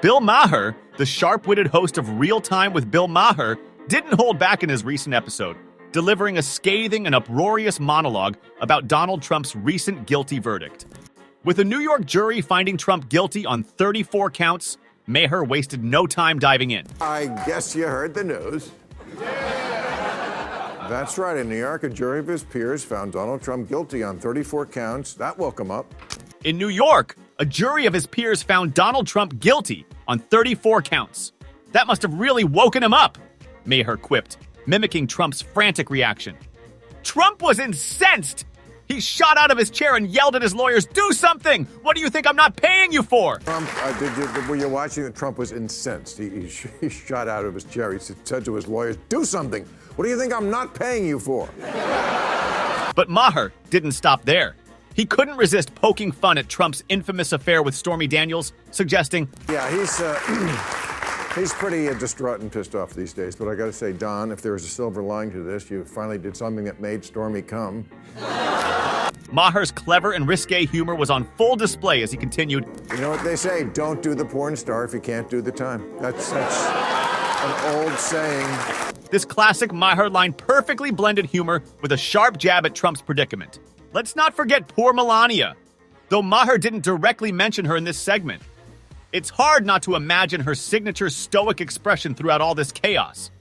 Bill Maher, the sharp-witted host of Real Time with Bill Maher, didn't hold back in his recent episode, delivering a scathing and uproarious monologue about Donald Trump's recent guilty verdict. With a New York jury finding Trump guilty on 34 counts, Maher wasted no time diving in. I guess you heard the news. That's right. In New York, a jury of his peers found Donald Trump guilty on 34 counts. That woke him up. In New York, a jury of his peers found Donald Trump guilty on 34 counts. That must have really woken him up, Maher quipped, mimicking Trump's frantic reaction. Trump was incensed! He shot out of his chair and yelled at his lawyers, "Do something! What do you think I'm not paying you for?" Trump, were you watching that? Trump was incensed. He shot out of his chair. He said to his lawyers, "Do something! What do you think I'm not paying you for?" But Maher didn't stop there. He couldn't resist poking fun at Trump's infamous affair with Stormy Daniels, suggesting, "Yeah, he's pretty distraught and pissed off these days. But I got to say, Don, if there was a silver lining to this, you finally did something that made Stormy come." Maher's clever and risque humor was on full display as he continued, "You know what they say, don't do the porn star if you can't do the time. That's an old saying." This classic Maher line perfectly blended humor with a sharp jab at Trump's predicament. Let's not forget poor Melania, though Maher didn't directly mention her in this segment. It's hard not to imagine her signature stoic expression throughout all this chaos.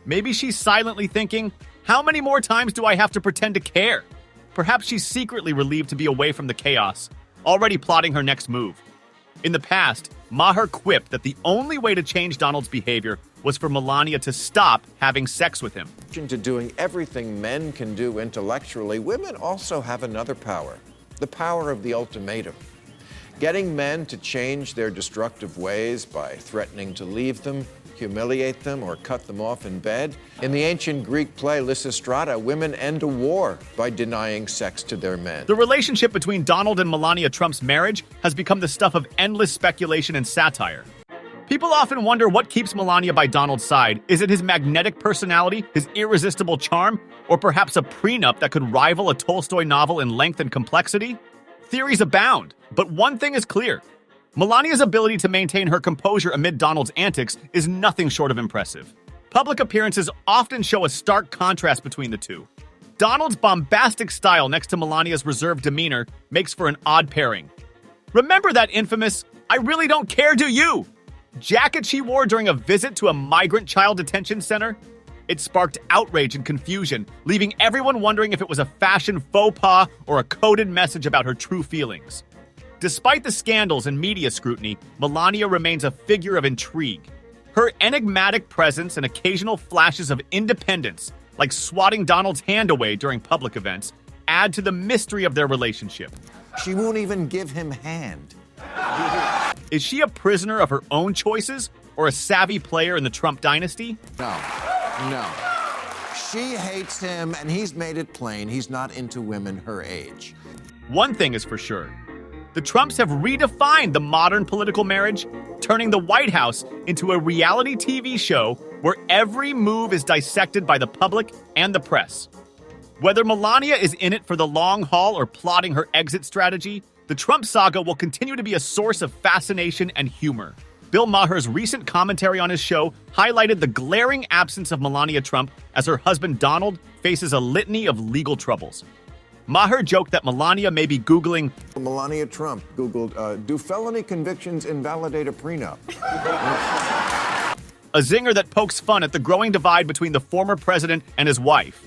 Maybe she's silently thinking, how many more times do I have to pretend to care? Perhaps she's secretly relieved to be away from the chaos, already plotting her next move. In the past, Maher quipped that the only way to change Donald's behavior was for Melania to stop having sex with him. To doing everything men can do intellectually, women also have another power, the power of the ultimatum. Getting men to change their destructive ways by threatening to leave them, humiliate them, or cut them off in bed. In the ancient Greek play Lysistrata, women end a war by denying sex to their men. The relationship between Donald and Melania Trump's marriage has become the stuff of endless speculation and satire. People often wonder what keeps Melania by Donald's side. Is it his magnetic personality, his irresistible charm, or perhaps a prenup that could rival a Tolstoy novel in length and complexity? Theories abound, but one thing is clear. Melania's ability to maintain her composure amid Donald's antics is nothing short of impressive. Public appearances often show a stark contrast between the two. Donald's bombastic style next to Melania's reserved demeanor makes for an odd pairing. Remember that infamous, "I really don't care, do you?" jacket she wore during a visit to a migrant child detention center? It sparked outrage and confusion, leaving everyone wondering if it was a fashion faux pas or a coded message about her true feelings. Despite the scandals and media scrutiny, Melania remains a figure of intrigue. Her enigmatic presence and occasional flashes of independence, like swatting Donald's hand away during public events, add to the mystery of their relationship. She won't even give him hand. Is she a prisoner of her own choices or a savvy player in the Trump dynasty? No. She hates him, and he's made it plain he's not into women her age. One thing is for sure. The Trumps have redefined the modern political marriage, turning the White House into a reality TV show where every move is dissected by the public and the press. Whether Melania is in it for the long haul or plotting her exit strategy, the Trump saga will continue to be a source of fascination and humor. Bill Maher's recent commentary on his show highlighted the glaring absence of Melania Trump as her husband Donald faces a litany of legal troubles. Maher joked that Melania may be Googling, Melania Trump Googled, "Do felony convictions invalidate a prenup?" a zinger that pokes fun at the growing divide between the former president and his wife.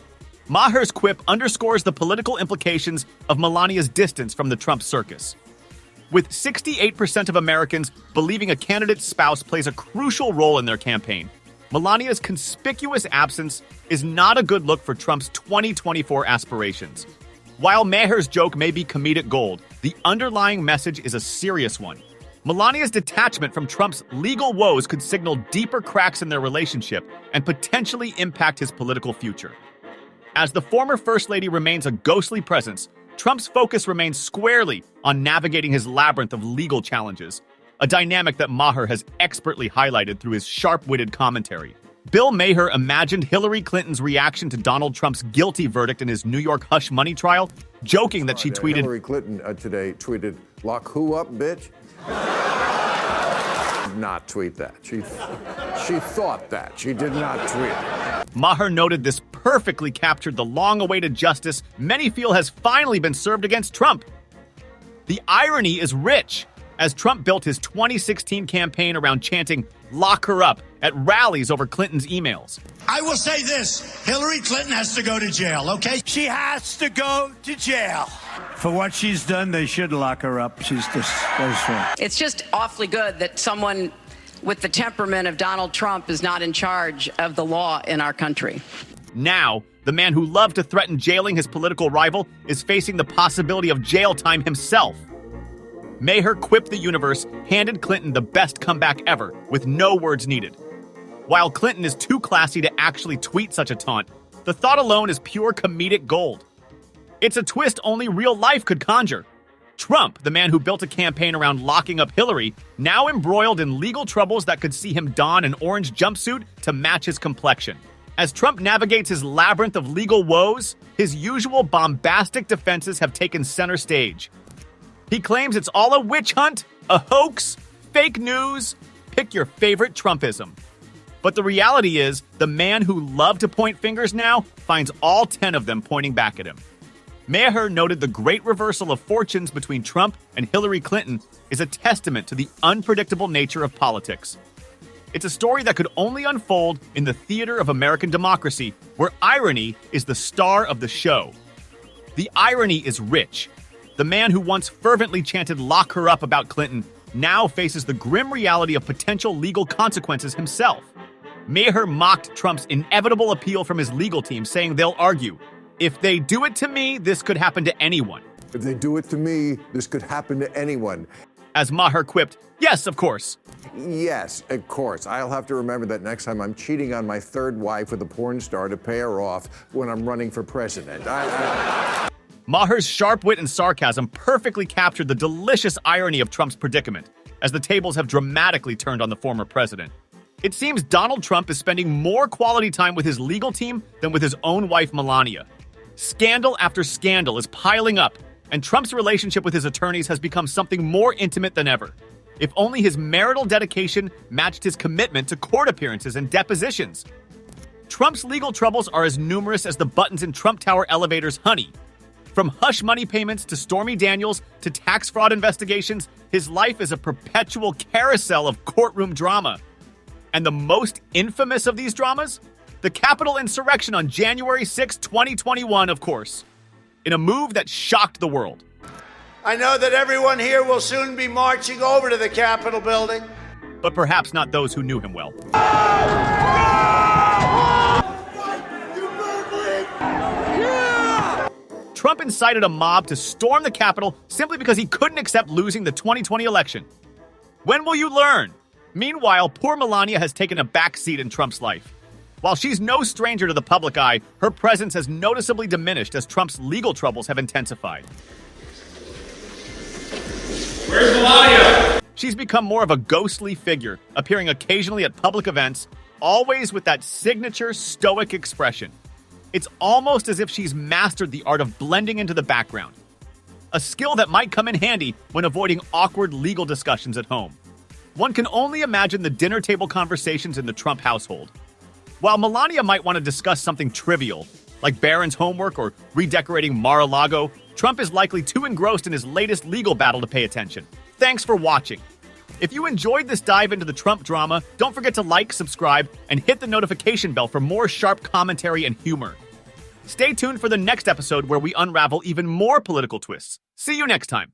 Maher's quip underscores the political implications of Melania's distance from the Trump circus. With 68% of Americans believing a candidate's spouse plays a crucial role in their campaign, Melania's conspicuous absence is not a good look for Trump's 2024 aspirations. While Maher's joke may be comedic gold, the underlying message is a serious one. Melania's detachment from Trump's legal woes could signal deeper cracks in their relationship and potentially impact his political future. As the former First Lady remains a ghostly presence, Trump's focus remains squarely on navigating his labyrinth of legal challenges, a dynamic that Maher has expertly highlighted through his sharp-witted commentary. Bill Maher imagined Hillary Clinton's reaction to Donald Trump's guilty verdict in his New York hush money trial, joking that she tweeted, Hillary Clinton today tweeted, "Lock who up, bitch?" did not tweet that. She thought that. She did not tweet it. Maher noted this perfectly captured the long-awaited justice many feel has finally been served against Trump. The irony is rich, as Trump built his 2016 campaign around chanting, "Lock her up," at rallies over Clinton's emails. I will say this, Hillary Clinton has to go to jail, okay? She has to go to jail. For what she's done, they should lock her up. She's disgraceful. It's just awfully good that someone with the temperament of Donald Trump is not in charge of the law in our country. Now, the man who loved to threaten jailing his political rival is facing the possibility of jail time himself. Maher quipped the universe, handed Clinton the best comeback ever, with no words needed. While Clinton is too classy to actually tweet such a taunt, the thought alone is pure comedic gold. It's a twist only real life could conjure. Trump, the man who built a campaign around locking up Hillary, now embroiled in legal troubles that could see him don an orange jumpsuit to match his complexion. As Trump navigates his labyrinth of legal woes, his usual bombastic defenses have taken center stage. He claims it's all a witch hunt, a hoax, fake news, pick your favorite Trumpism. But the reality is, the man who loved to point fingers now finds all 10 of them pointing back at him. Maher noted the great reversal of fortunes between Trump and Hillary Clinton is a testament to the unpredictable nature of politics. It's a story that could only unfold in the theater of American democracy, where irony is the star of the show. The irony is rich. The man who once fervently chanted "lock her up" about Clinton now faces the grim reality of potential legal consequences himself. Maher mocked Trump's inevitable appeal from his legal team, saying they'll argue, "If they do it to me, this could happen to anyone." If they do it to me, this could happen to anyone. As Maher quipped, "Yes, of course." Yes, of course. I'll have to remember that next time I'm cheating on my third wife with a porn star to pay her off when I'm running for president. Maher's sharp wit and sarcasm perfectly captured the delicious irony of Trump's predicament, as the tables have dramatically turned on the former president. It seems Donald Trump is spending more quality time with his legal team than with his own wife, Melania. Scandal after scandal is piling up, and Trump's relationship with his attorneys has become something more intimate than ever. If only his marital dedication matched his commitment to court appearances and depositions. Trump's legal troubles are as numerous as the buttons in Trump Tower elevators' honey. From hush money payments to Stormy Daniels to tax fraud investigations, his life is a perpetual carousel of courtroom drama. And the most infamous of these dramas? The Capitol insurrection on January 6, 2021, of course. In a move that shocked the world. I know that everyone here will soon be marching over to the Capitol building. But perhaps not those who knew him well. Trump incited a mob to storm the Capitol simply because he couldn't accept losing the 2020 election. When will you learn? Meanwhile, poor Melania has taken a back seat in Trump's life. While she's no stranger to the public eye, her presence has noticeably diminished as Trump's legal troubles have intensified. Where's Melania? She's become more of a ghostly figure, appearing occasionally at public events, always with that signature stoic expression. It's almost as if she's mastered the art of blending into the background. A skill that might come in handy when avoiding awkward legal discussions at home. One can only imagine the dinner table conversations in the Trump household. While Melania might want to discuss something trivial, like Barron's homework or redecorating Mar-a-Lago, Trump is likely too engrossed in his latest legal battle to pay attention. Thanks for watching. If you enjoyed this dive into the Trump drama, don't forget to like, subscribe, and hit the notification bell for more sharp commentary and humor. Stay tuned for the next episode where we unravel even more political twists. See you next time.